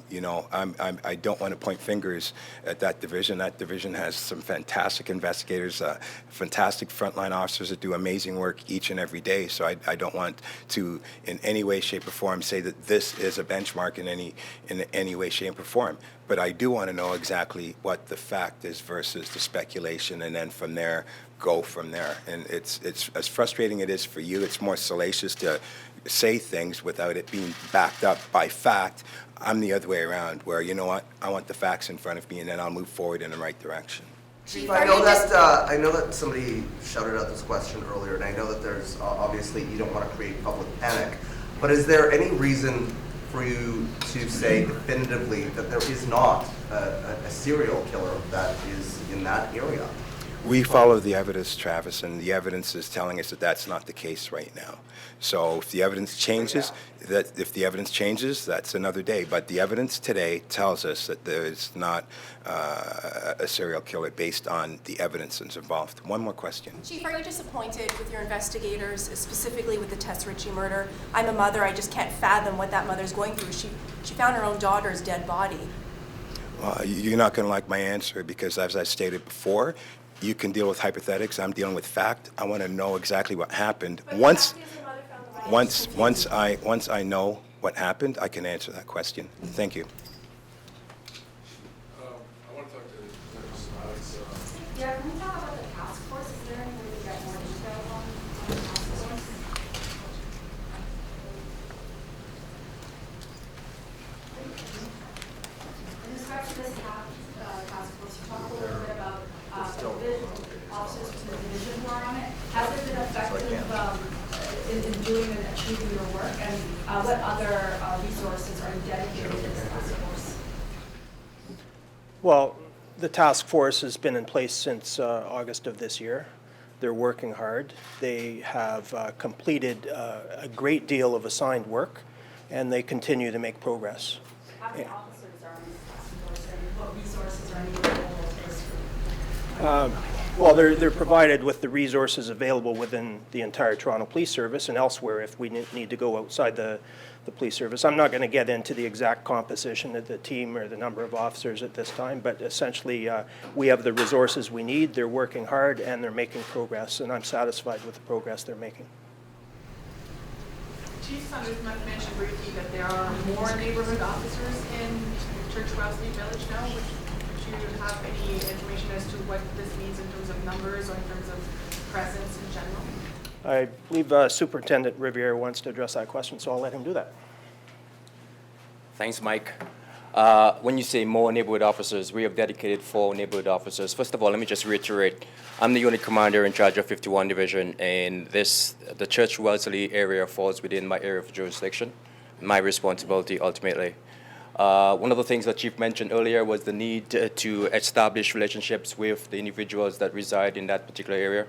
You know, I don't want to point fingers at that division. That division has some fantastic investigators, fantastic frontline officers that do amazing work each and every day. So I don't want to, in any way, shape, or form, say that this is a benchmark in any way, shape, or form. But I do want to know exactly what the fact is versus the speculation, and then from there, go from there. And it's as frustrating it is for you, it's more salacious to say things without it being backed up by fact. I'm the other way around, where, you know what, I want the facts in front of me, and then I'll move forward in the right direction. Chief, I know that somebody shouted out this question earlier, and I know that there's obviously you don't want to create public panic, but is there any reason for you to say definitively that there is not a serial killer that is in that area? We follow the evidence, Travis, and the evidence is telling us that that's not the case right now. So if the evidence changes, that's another day. But the evidence today tells us that there is not a serial killer based on the evidence that's involved. One more question. Chief, are you disappointed with your investigators, specifically with the Tess Richey murder? I'm a mother. I just can't fathom what that mother's going through. She found her own daughter's dead body. You're not going to like my answer because, as I stated before, you can deal with hypothetics. I'm dealing with fact. I want to know exactly what happened. Once I know what happened, I can answer that question. Thank you. I want to talk to Detective Sabadics. Yeah, can we talk about the task force? Is there any way to get more detail on the task force? In respect to this task force, you talked a little bit about division officers from the division who are on it. Has it been effective in doing and achieving your work? And what other resources are you dedicated to this task force? Well, the task force has been in place since August of this year. They're working hard. They have completed a great deal of assigned work, and they continue to make progress. How many officers are on this task force, and what resources are needed available to this group? Well, they're provided with the resources available within the entire Toronto Police Service and elsewhere if we need to go outside the police service. I'm not going to get into the exact composition of the team or the number of officers at this time, but essentially we have the resources we need. They're working hard and they're making progress, and I'm satisfied with the progress they're making. Chief Saunders mentioned briefly that there are more neighborhood officers in Church Wellesley Village now. Would you have any information as to what this means in terms of numbers or in terms of presence in general? I believe Superintendent Riviere wants to address that question, so I'll let him do that. Thanks, Mike. When you say more neighborhood officers, we have dedicated 4 neighborhood officers. First of all, let me just reiterate, I'm the unit commander in charge of 51 Division, and the Church Wellesley area falls within my area of jurisdiction, my responsibility ultimately. One of the things that Chief mentioned earlier was the need to establish relationships with the individuals that reside in that particular area.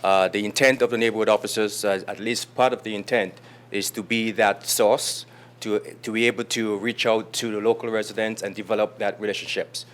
The intent of the neighborhood officers, at least part of the intent, is to be that source, to be able to reach out to the local residents and develop that relationships.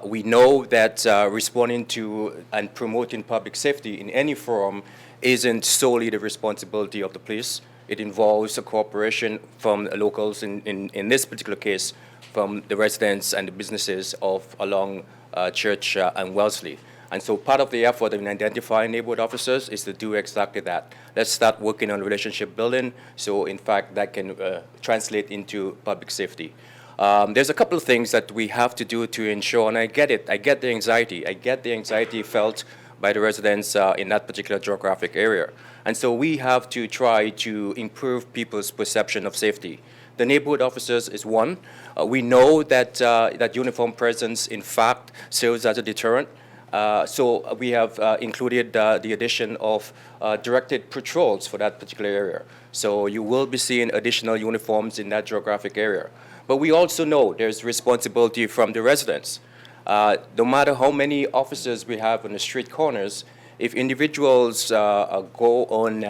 We know that responding to and promoting public safety in any forum isn't solely the responsibility of the police. It involves a cooperation from the locals, in this particular case, from the residents and the businesses along Church and Wellesley. And so part of the effort in identifying neighborhood officers is to do exactly that. Let's start working on relationship building, so in fact that can translate into public safety. There's a couple of things that we have to do to ensure, and I get it, I get the anxiety felt by the residents in that particular geographic area. And so we have to try to improve people's perception of safety. The neighborhood officers is one. We know that that uniform presence, in fact, serves as a deterrent. So we have included the addition of directed patrols for that particular area. So you will be seeing additional uniforms in that geographic area. But we also know there's responsibility from the residents. No matter how many officers we have on the street corners, if individuals go on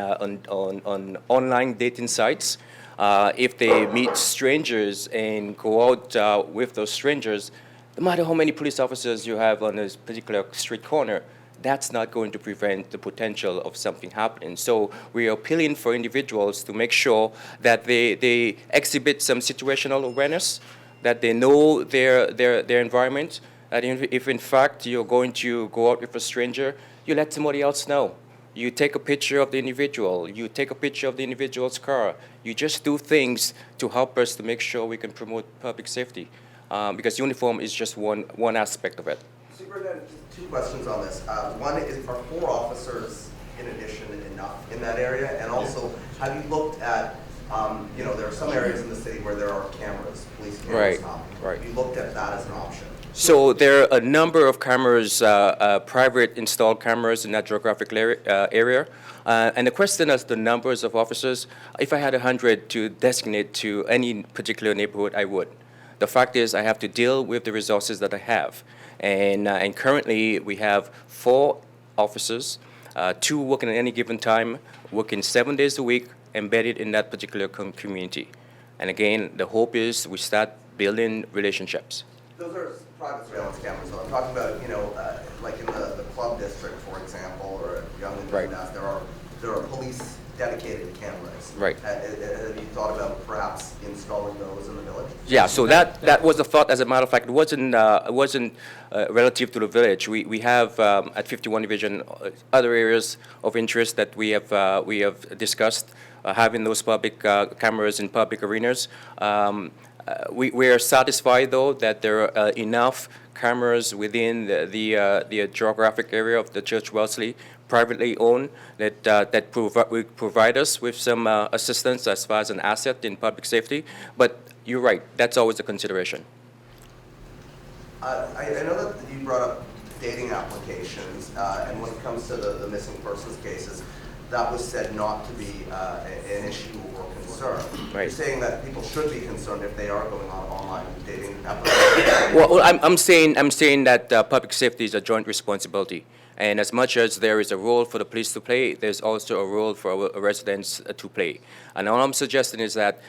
online dating sites, if they meet strangers and go out with those strangers, no matter how many police officers you have on this particular street corner, that's not going to prevent the potential of something happening. So we are appealing for individuals to make sure that they exhibit some situational awareness, that they know their environment, that if in fact you're going to go out with a stranger, you let somebody else know. You take a picture of the individual, you take a picture of the individual's car. You just do things to help us to make sure we can promote public safety. Because uniform is just one aspect of it. Superintendent, two questions on this. One is, are 4 officers in addition enough in that area? And also, have you looked at, there are some areas in the city where there are cameras, police cameras. Right. Have you looked at that as an option? So there are a number of cameras, private installed cameras in that geographic area. And the question as the numbers of officers, if I had 100 to designate to any particular neighborhood, I would. The fact is I have to deal with the resources that I have. And currently we have 4 officers, 2 working at any given time, working 7 days a week, embedded in that particular community. And again, the hope is we start building relationships. Those are private surveillance cameras, so I'm talking about, like in the club district, for example, or at Young and Dundas, there are police dedicated cameras. Right. Have you thought about perhaps installing those in the village? Yeah, so that was a thought. As a matter of fact, it wasn't relative to the village. We have at 51 Division other areas of interest that we have discussed having those public cameras in public arenas. We are satisfied though that there are enough cameras within the geographic area of the Church Wellesley, privately owned, that provide us with some assistance as far as an asset in public safety. But you're right, that's always a consideration. I know that you brought up dating applications, and when it comes to the missing persons cases, that was said not to be an issue or concern. Right. You're saying that people should be concerned if they are going on online dating applications. Well, I'm saying that public safety is a joint responsibility. And as much as there is a role for the police to play, there's also a role for our residents to play. And all I'm suggesting is that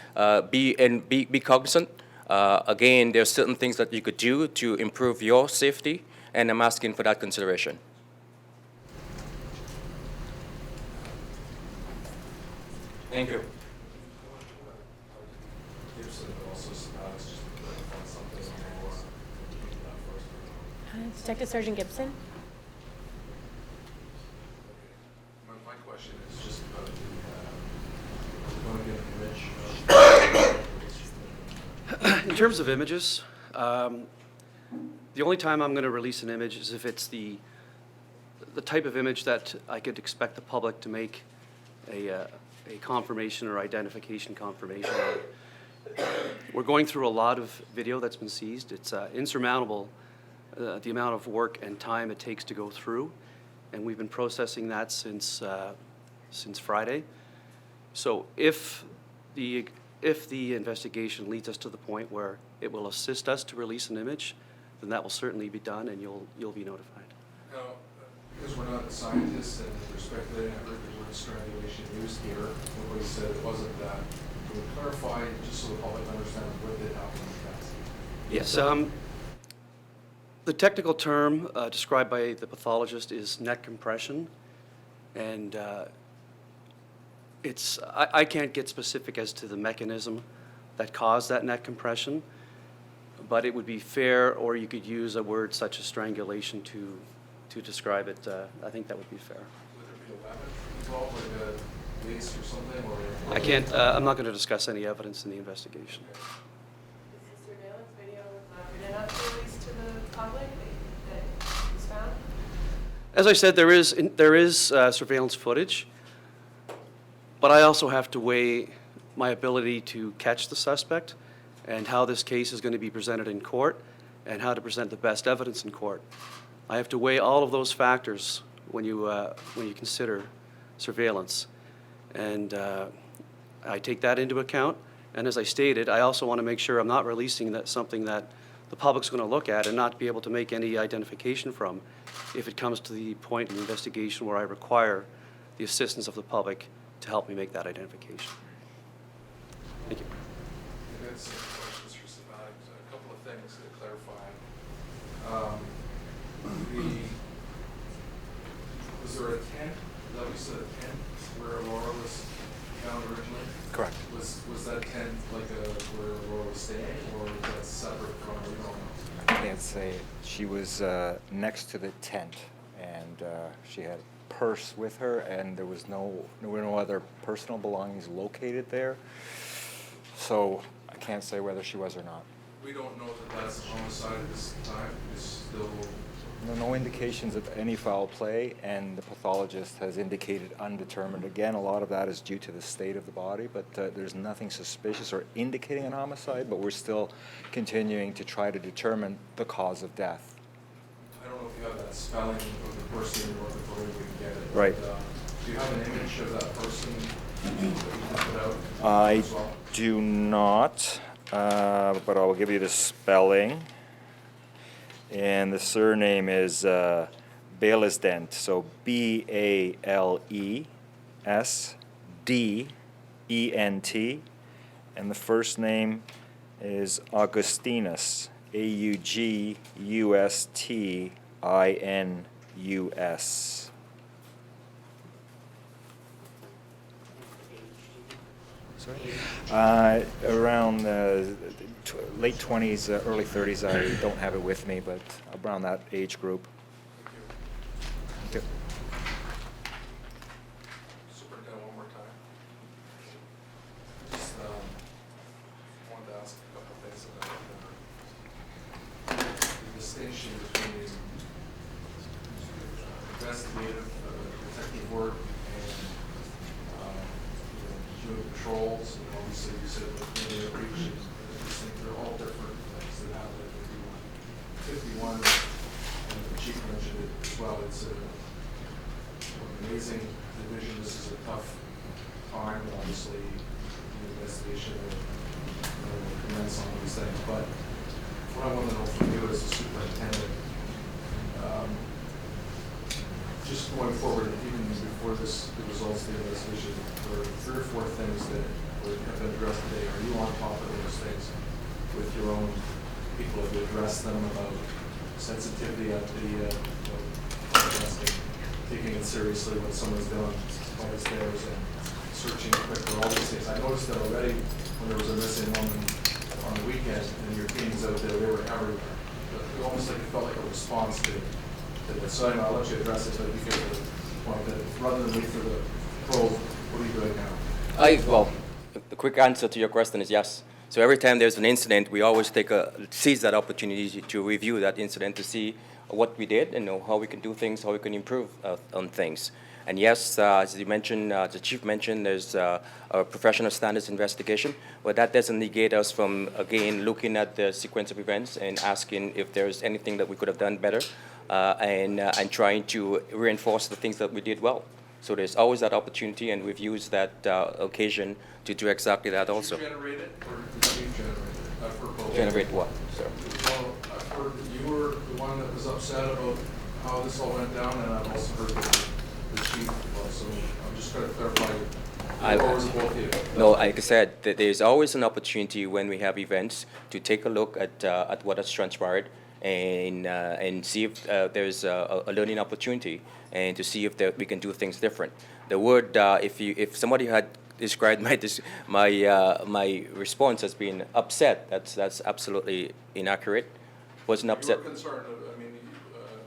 be cognizant. Again, there are certain things that you could do to improve your safety, and I'm asking for that consideration. Thank you. Gibson also Sabadics, just to clarify something on the Detective Sergeant Gibson? My question is just about the, going to get an image. In terms of images, the only time I'm going to release an image is if it's the type of image that I could expect the public to make a confirmation or identification confirmation on. We're going through a lot of video that's been seized. It's insurmountable, the amount of work and time it takes to go through, and we've been processing that since Friday. So if the investigation leads us to the point where it will assist us to release an image, then that will certainly be done, and you'll be notified. Now, because we're not scientists and we're speculating, I heard the word strangulation used here. Nobody said it wasn't that. Can we clarify, just so the public understands what did happen with that? Yes. The technical term described by the pathologist is neck compression, and I can't get specific as to the mechanism that caused that neck compression, but it would be fair, or you could use a word such as strangulation to describe it. I think that would be fair. Would there be a weapon involved, like a mace or something? Or I can't. I'm not going to discuss any evidence in the investigation. Is the surveillance video good enough to release to the public that was found? As I said, there is surveillance footage, but I also have to weigh my ability to catch the suspect and how this case is going to be presented in court and how to present the best evidence in court. I have to weigh all of those factors when you consider surveillance, and I take that into account. And as I stated, I also want to make sure I'm not releasing something that the public's going to look at and not be able to make any identification from if it comes to the point in the investigation where I require the assistance of the public to help me make that identification. Thank you. I had some questions for Sabadics. A couple of things to clarify. Was there a tent? Is that what you said, a tent where Alloura was found originally? Correct. Was that tent like where Alloura was staying, or was that separate from, you don't know? I can't say. She was next to the tent, and she had a purse with her, and there were no other personal belongings located there. So I can't say whether she was or not. We don't know that that's a homicide at this time. It's still. No indications of any foul play, and the pathologist has indicated undetermined. Again, a lot of that is due to the state of the body, but there's nothing suspicious or indicating an homicide, but we're still continuing to try to determine the cause of death. I don't know if you have that spelling of the person or the way we can get it. Right. But, do you have an image of that person that you can put out I as well? do not, but I will give you the spelling. And the surname is Balesdent, so Balesdent, and the first name is Augustinus, Augustinus. Sorry? Around late 20s, early 30s. I don't have it with me, but around that age group. Okay. Superintendent, one more time. Just wanted to ask a couple of things about the distinction between investigative, detective work and doing patrols. And obviously, you said the community outreach. I just think they're all different things that happen at 51. And the chief mentioned it as well. It's an amazing division. This is a tough time. Obviously, the investigation will commence on these things. But what I want to know from you as a superintendent, just going forward, even before the results of the investigation, there are 3 or 4 things that have been addressed today. Are you on top of those things with your own people? Have you addressed them about sensitivity at the taking it seriously when someone's down by the stairs and searching quicker, all these things? I noticed that already when there was a missing woman on the weekend and your teams out there, they were everywhere. It almost like it felt like a response to this. So anyway, I'll let you address it, but you get the point that rather than wait for the probe, what are you doing now? Well, the quick answer to your question is yes. So every time there's an incident, we always seize that opportunity to review that incident to see what we did and how we can do things, how we can improve on things. And yes, as you mentioned, the chief mentioned, there's a professional standards investigation, but that doesn't negate us from, again, looking at the sequence of events and asking if there's anything that we could have done better and trying to reinforce the things that we did well. So there's always that opportunity, and we've used that occasion to do exactly that also. Did you generate it, or did the chief generate it? I've heard both. Generate what, sir? Well, I've heard that you were the one that was upset about how this all went down, and I've also heard that the chief was. So I'm just trying to clarify. Or was it both of you? No, like I said, there's always an opportunity when we have events to take a look at what has transpired and see if there's a learning opportunity and to see if we can do things different. The word, if somebody had described my response as being upset, that's absolutely inaccurate. Wasn't upset. You were concerned. I mean,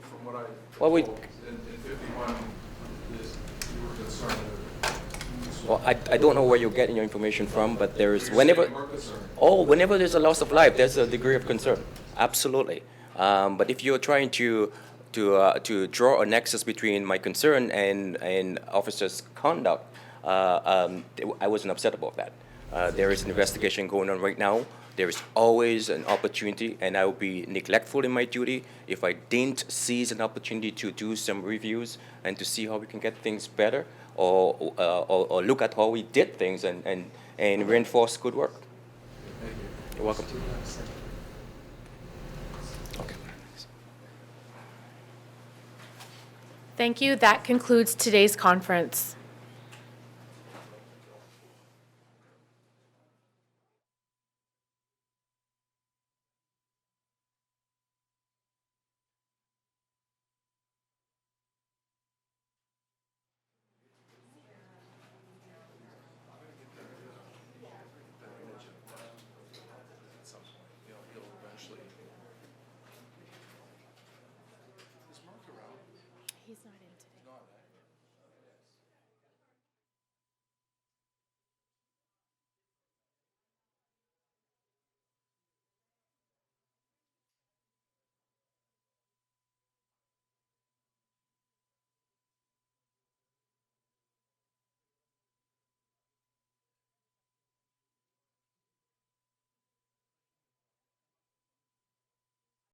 from what I Well, told, in 51, you were concerned. Well, I don't know where you're getting your information from, but there's whenever there's a loss of life, there's a degree of concern. Absolutely. But if you're trying to draw a nexus between my concern and officers' conduct, I wasn't upset about that. There is an investigation going on right now. There is always an opportunity, and I would be neglectful in my duty if I didn't seize an opportunity to do some reviews and to see how we can get things better, or look at how we did things and reinforce good work. Thank you. You're welcome. Okay. Thank you. That concludes today's conference.